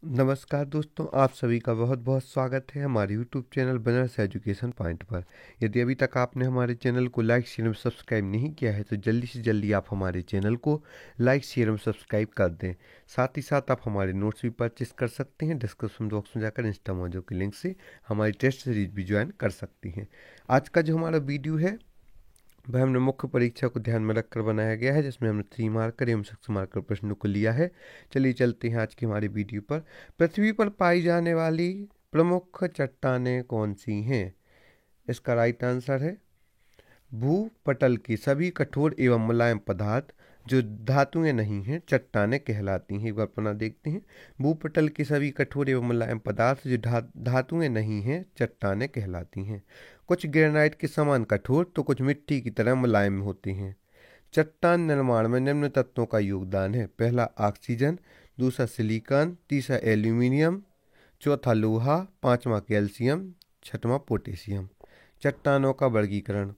नमस्कार दोस्तों, आप सभी का बहुत बहुत स्वागत है हमारे YouTube चैनल बनर्स एजुकेशन पॉइंट पर। यदि अभी तक आपने हमारे चैनल को लाइक शेयर एवं सब्सक्राइब नहीं किया है तो जल्दी से जल्दी आप हमारे चैनल को लाइक शेयर एवं सब्सक्राइब कर दें। साथ ही साथ आप हमारे नोट्स भी परचेस कर सकते हैं। डिस्क्रिप्शन बॉक्स में जाकर इंस्टामोजो के लिंक से हमारी टेस्ट सीरीज भी ज्वाइन कर सकती हैं। आज का जो हमारा वीडियो है वह हमने मुख्य परीक्षा को ध्यान में रखकर बनाया गया है, जिसमें हमने 3 मार्कर एवं 6 मार्कर प्रश्नों को लिया है। चलिए चलते हैं आज की हमारी वीडियो पर। पृथ्वी पर पाई जाने वाली प्रमुख चट्टानें कौन सी हैं? इसका राइट आंसर है भूपटल की सभी कठोर एवं मुलायम पदार्थ जो धातुएं नहीं हैं चट्टानें कहलाती हैं। एक बार पुनः देखते हैं। भूपटल की सभी कठोर एवं मुलायम पदार्थ जो धातुएं नहीं हैं चट्टानें कहलाती हैं। कुछ ग्रेनाइट के समान कठोर तो कुछ मिट्टी की तरह मुलायम होते हैं। चट्टान निर्माण में निम्न तत्वों का योगदान है। पहला ऑक्सीजन, दूसरा सिलिकॉन, तीसरा एल्यूमिनियम, चौथा लोहा, पांचवा कैल्शियम, छठवां पोटेशियम। चट्टानों का वर्गीकरण।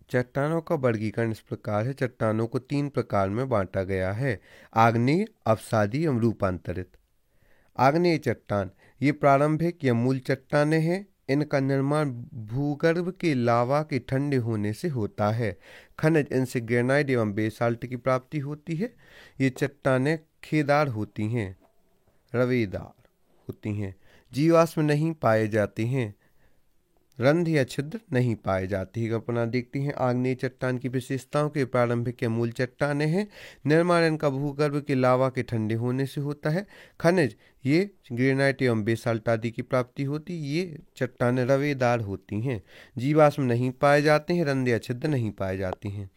चट्टानों का वर्गीकरण इस प्रकार है। चट्टानों को 3 प्रकार में बांटा गया है: आग्नेय, अवसादी एवं रूपांतरित। आग्नेय चट्टान ये प्रारंभिक या मूल चट्टानें हैं। इनका निर्माण भूगर्भ के लावा के ठंडे होने से होता है। खनिज इनसे ग्रेनाइट एवं बेसाल्ट की प्राप्ति होती है। ये चट्टानें खेदार होती हैं, रवेदार होती हैं, जीवाश्म नहीं पाए जाते हैं, रंध्र या छिद्र नहीं पाए जाते हैं। अपना देखते हैं आग्नेय चट्टान की विशेषताओं के। प्रारंभिक या मूल चट्टानें हैं। निर्माण इनका भूगर्भ के लावा के ठंडे होने से होता है। खनिज ये ग्रेनाइट एवं बेसाल्ट आदि की प्राप्ति होती। ये चट्टानें रवेदार होती हैं। जीवाश्म नहीं पाए जाते हैं, रंध्र या छिद्र नहीं पाए जाते हैं।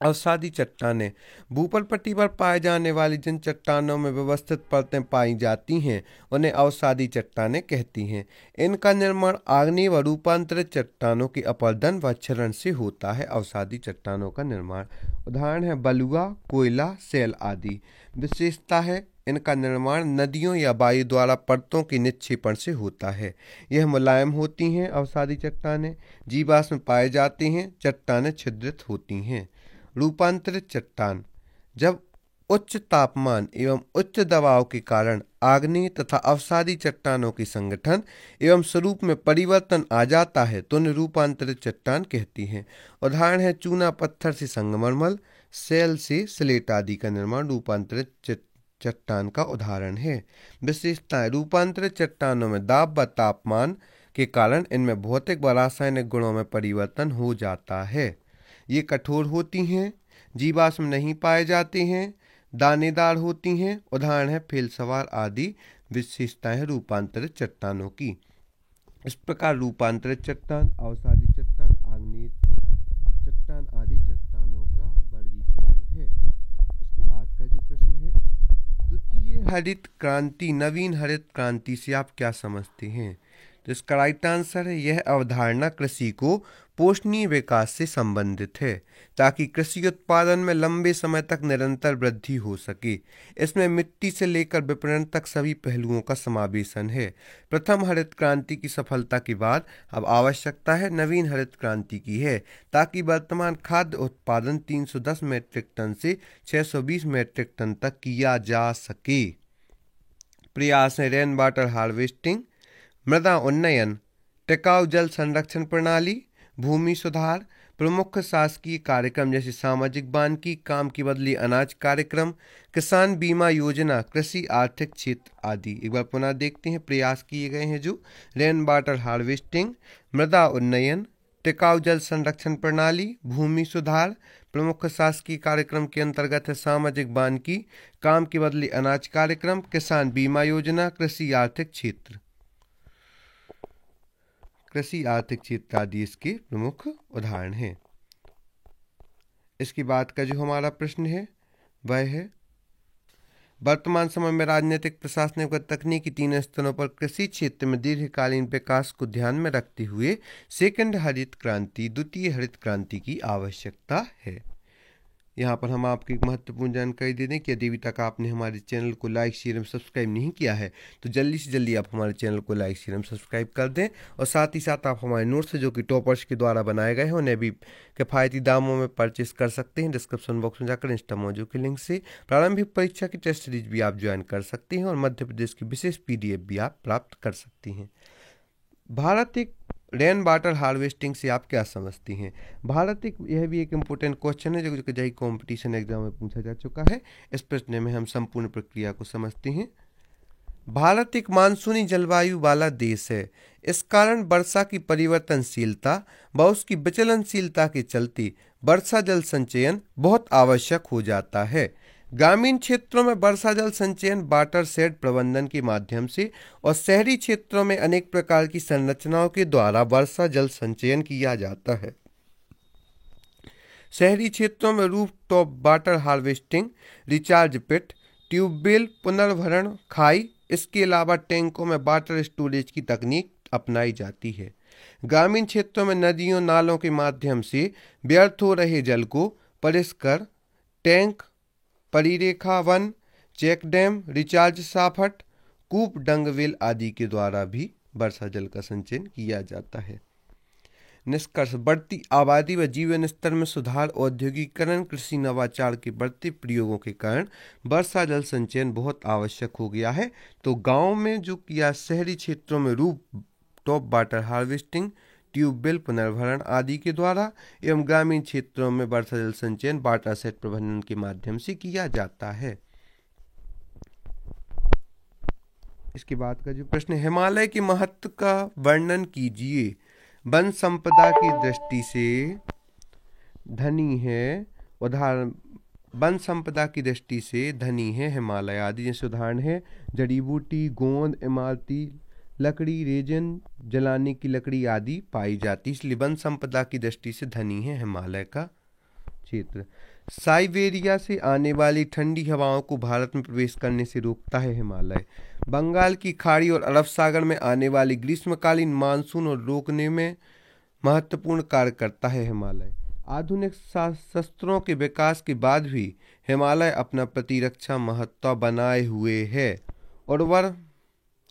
अवसादी चट्टानें भूपल पट्टी पर पाए जाने वाली जिन चट्टानों में व्यवस्थित परतें पाई जाती हैं उन्हें अवसादी चट्टानें कहती हैं। इनका निर्माण आग्नेय व रूपांतरित चट्टानों के अपरदन व क्षरण से होता है। अवसादी चट्टानों का निर्माण उदाहरण है बलुआ, कोयला, सेल आदि। विशेषता है इनका निर्माण नदियों या वायु द्वारा परतों के निक्षेपण से होता है। यह मुलायम होती हैं। अवसादी चट्टानें जीवाश्म पाए जाते हैं। चट्टानें छिद्रित होती हैं। रूपांतरित चट्टान जब उच्च तापमान एवं उच्च दबाव के कारण आग्नेय तथा अवसादी चट्टानों के संगठन एवं स्वरूप में परिवर्तन आ जाता है तो उन्हें रूपांतरित चट्टान कहती हैं। उदाहरण है चूना पत्थर से संगमरमर, सेल से स्लेट आदि का निर्माण रूपांतरित चट्टान का उदाहरण है। विशेषताएं रूपांतरित चट्टानों में दाब व तापमान के कारण इनमें भौतिक व रासायनिक गुणों में परिवर्तन हो जाता है। ये कठोर होती हैं, जीवाश्म नहीं पाए जाते हैं, दानेदार होती हैं। उदाहरण है फेलसवार आदि। विशेषताएं हैं रूपांतरित चट्टानों की। इस प्रकार रूपांतरित चट्टान, अवसादी चट्टान, आग्नेय चट्टान आदि चट्टानों का वर्गीकरण है। इसके बाद का जो प्रश्न है, द्वितीय हरित क्रांति, नवीन हरित क्रांति से आप क्या समझते हैं? तो इसका राइट आंसर है यह अवधारणा कृषि को पोषणीय विकास से संबंधित है ताकि कृषि उत्पादन में लंबे समय तक निरंतर वृद्धि हो सके। इसमें मिट्टी से लेकर विपणन तक सभी पहलुओं का समावेशन है। प्रथम हरित क्रांति की सफलता के बाद अब आवश्यकता है नवीन हरित क्रांति की है ताकि वर्तमान खाद्य उत्पादन 310 मीट्रिक टन से 620 मीट्रिक टन तक किया जा सके। प्रयास है रेन वाटर हार्वेस्टिंग, मृदा उन्नयन, टिकाऊ जल संरक्षण प्रणाली, भूमि सुधार, प्रमुख शासकीय कार्यक्रम जैसे सामाजिक वानिकी, काम के बदले अनाज कार्यक्रम, किसान बीमा योजना, कृषि आर्थिक क्षेत्र आदि। एक बार पुनः देखते हैं प्रयास किए गए हैं जो रेन वाटर हार्वेस्टिंग, मृदा उन्नयन, टिकाऊ जल संरक्षण प्रणाली, भूमि सुधार, प्रमुख शासकीय कार्यक्रम के अंतर्गत है सामाजिक वानिकी, काम के बदले अनाज कार्यक्रम, किसान बीमा योजना, कृषि आर्थिक क्षेत्र आदि इसके प्रमुख उदाहरण हैं। इसके बाद का जो हमारा प्रश्न है वह है वर्तमान समय में राजनीतिक, प्रशासनिक व तकनीकी 3 स्तरों पर कृषि क्षेत्र में दीर्घकालीन विकास को ध्यान में रखते हुए सेकंड हरित क्रांति, द्वितीय हरित क्रांति की आवश्यकता है। यहाँ पर हम आपको एक महत्वपूर्ण जानकारी दे दें कि यदि अभी तक आपने हमारे चैनल को लाइक शेयर एवं सब्सक्राइब नहीं किया है तो जल्दी से जल्दी आप हमारे चैनल को लाइक शेयर एवं सब्सक्राइब कर दें, और साथ ही साथ आप हमारे नोट्स जो कि टॉपर्स के द्वारा बनाए गए हैं उन्हें भी किफ़ायती दामों में परचेस कर सकते हैं। डिस्क्रिप्शन बॉक्स में जाकर इंस्टामोजो के लिंक से प्रारंभिक परीक्षा की टेस्ट सीरीज भी आप ज्वाइन कर सकते हैं और मध्य प्रदेश की विशेष PDF भी आप प्राप्त कर सकती हैं। भारत एक रेन वाटर हार्वेस्टिंग से आप क्या समझती हैं? भारत एक, यह भी एक इम्पोर्टेंट क्वेश्चन है जो कई कंपटीशन एग्जाम में पूछा जा चुका है। इस प्रश्न में हम संपूर्ण प्रक्रिया को समझते हैं। भारत एक मानसूनी जलवायु वाला देश है। इस कारण वर्षा की परिवर्तनशीलता व उसकी विचलनशीलता के चलते वर्षा जल संचयन बहुत आवश्यक हो जाता है। ग्रामीण क्षेत्रों में वर्षा जल संचयन वाटर शेड प्रबंधन के माध्यम से और शहरी क्षेत्रों में अनेक प्रकार की संरचनाओं के द्वारा वर्षा जल संचयन किया जाता है। शहरी क्षेत्रों में rooftop water harvesting, recharge pit, tubewell पुनर्भरण खाई, इसके अलावा टैंकों में वाटर स्टोरेज की तकनीक अपनाई जाती है। ग्रामीण क्षेत्रों में नदियों नालों के माध्यम से व्यर्थ हो रहे जल को परिष्कार टैंक, परिरेखा वन, चेक डैम, रिचार्ज साफट, कूप, डंगवेल आदि के द्वारा भी वर्षा जल का संचयन किया जाता है। निष्कर्ष, बढ़ती आबादी व जीवन स्तर में सुधार, औद्योगिकरण, कृषि नवाचार के बढ़ते प्रयोगों के कारण वर्षा जल संचयन बहुत आवश्यक हो गया है। तो गांव में जो किया, शहरी क्षेत्रों में roof top water harvesting, tubewell पुनर्भरण आदि के द्वारा एवं ग्रामीण क्षेत्रों में वर्षा जल संचयन वाटर शेड प्रबंधन के माध्यम से किया जाता है। इसके बाद का जो प्रश्न, हिमालय के महत्व का वर्णन कीजिए। वन संपदा की दृष्टि से धनी है। उदाहरण, वन संपदा की दृष्टि से धनी है हिमालय आदि। जैसे उदाहरण है जड़ी बूटी, गोंद, इमारती लकड़ी, रेजन, जलाने की लकड़ी आदि पाई जाती, इसलिए वन संपदा की दृष्टि से धनी है हिमालय का क्षेत्र। साइबेरिया से आने वाली ठंडी हवाओं को भारत में प्रवेश करने से रोकता है हिमालय। बंगाल की खाड़ी और अरब सागर में आने वाली ग्रीष्मकालीन मानसून और रोकने में महत्वपूर्ण कार्य करता है हिमालय। आधुनिक शस्त्रों के विकास के बाद भी हिमालय अपना प्रतिरक्षा महत्व बनाए हुए है।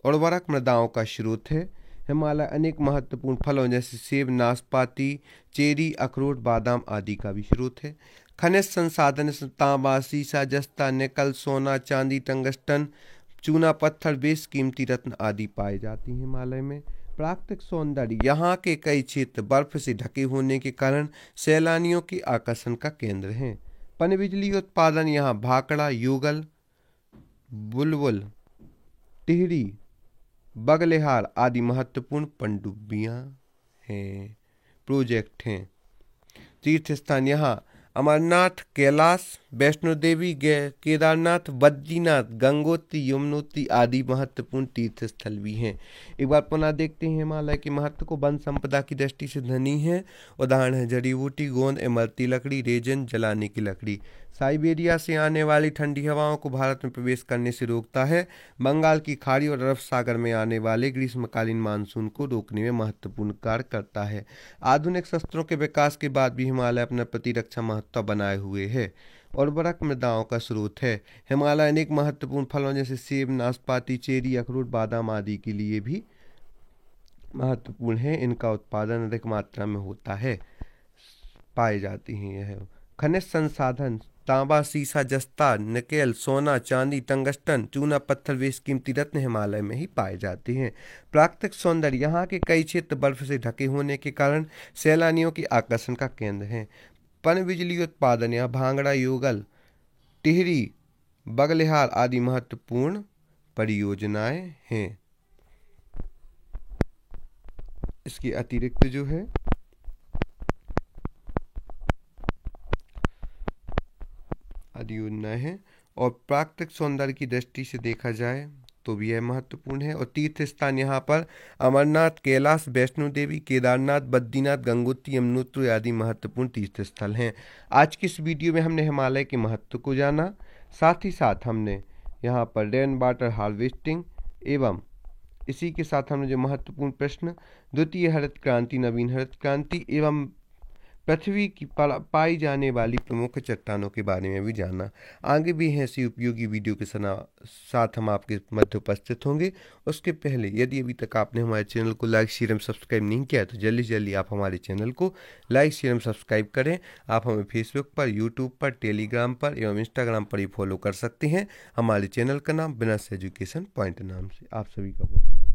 उर्वरक मृदाओं का स्रोत है। हिमालय अनेक महत्वपूर्ण फलों जैसे सेब, नाशपाती, चेरी, अखरोट, बादाम आदि का भी स्रोत है। खनिज संसाधन तांबा, सीसा, जस्ता, निकल, सोना, चांदी, टंगस्टन, चूना पत्थर, बेश कीमती रत्न आदि पाए जाते हैं हिमालय में। प्राकृतिक सौंदर्य, यहाँ के कई क्षेत्र बर्फ से ढके होने के कारण सैलानियों के आकर्षण का केंद्र हैं। पनबिजली उत्पादन, यहाँ भाखड़ा, युगल, बुलबुल, टिहरी, बगलेहार आदि महत्वपूर्ण पनडुब्बियाँ हैं, प्रोजेक्ट हैं। तीर्थ स्थान, यहाँ अमरनाथ, कैलाश, वैष्णो देवी, केदारनाथ, बद्रीनाथ, गंगोत्री, यमुनोत्री आदि महत्वपूर्ण तीर्थ स्थल भी हैं। एक बार पुनः देखते हैं हिमालय के महत्व को। वन संपदा की दृष्टि से धनी है। उदाहरण है जड़ी बूटी, गोंद, इमरती लकड़ी, रेजन, जलाने की लकड़ी। साइबेरिया से आने वाली ठंडी हवाओं को भारत में प्रवेश करने से रोकता है। बंगाल की खाड़ी और अरब सागर में आने वाले ग्रीष्मकालीन मानसून को रोकने में महत्वपूर्ण कार्य करता है। आधुनिक शस्त्रों के विकास के बाद भी हिमालय अपना प्रतिरक्षा महत्व बनाए हुए है। उर्वरक मृदाओं का स्रोत है। हिमालय अनेक महत्वपूर्ण फलों जैसे सेब, नाशपाती, चेरी, अखरोट, बादाम आदि के लिए भी महत्वपूर्ण है। इनका उत्पादन अधिक मात्रा में होता है, पाए जाती हैं। यह खनिज संसाधन, तांबा, सीसा, जस्ता, निकेल, सोना, चांदी, टंगस्टन, चूना पत्थर, बेश कीमती रत्न हिमालय में ही पाए जाते हैं। प्राकृतिक सौंदर्य, यहाँ के कई क्षेत्र बर्फ से ढके होने के कारण सैलानियों के आकर्षण का केंद्र हैं। पनबिजली उत्पादन, यहाँ भांगड़ा, युगल, टिहरी, बगलेहार आदि महत्वपूर्ण परियोजनाएं हैं। इसके अतिरिक्त जो है आदि योजनाएं हैं। और प्राकृतिक सौंदर्य की दृष्टि से देखा जाए तो भी यह महत्वपूर्ण है। और तीर्थ स्थान, यहाँ पर अमरनाथ, कैलाश, वैष्णो देवी, केदारनाथ, बद्रीनाथ, गंगोत्री, यमुनोत्री आदि महत्वपूर्ण तीर्थ स्थल हैं। आज की इस वीडियो में हमने हिमालय के महत्व को जाना, साथ ही साथ हमने यहाँ पर रेन वाटर हार्वेस्टिंग एवं इसी के साथ हमने जो महत्वपूर्ण प्रश्न, द्वितीय हरित क्रांति, नवीन हरित क्रांति एवं पृथ्वी की पाई जाने वाली प्रमुख चट्टानों के बारे में भी जाना। आगे भी ऐसी उपयोगी वीडियो के साथ हम आपके मध्य उपस्थित होंगे। उसके पहले यदि अभी तक आपने हमारे चैनल को लाइक शेयर एवं सब्सक्राइब नहीं किया तो जल्दी से जल्दी आप हमारे चैनल को लाइक शेयर एवं सब्सक्राइब करें। आप हमें फेसबुक पर, यूट्यूब पर, टेलीग्राम पर एवं इंस्टाग्राम पर भी फॉलो कर सकते हैं। हमारे चैनल का नाम विनर्स एजुकेशन पॉइंट नाम से। आप सभी का बहुत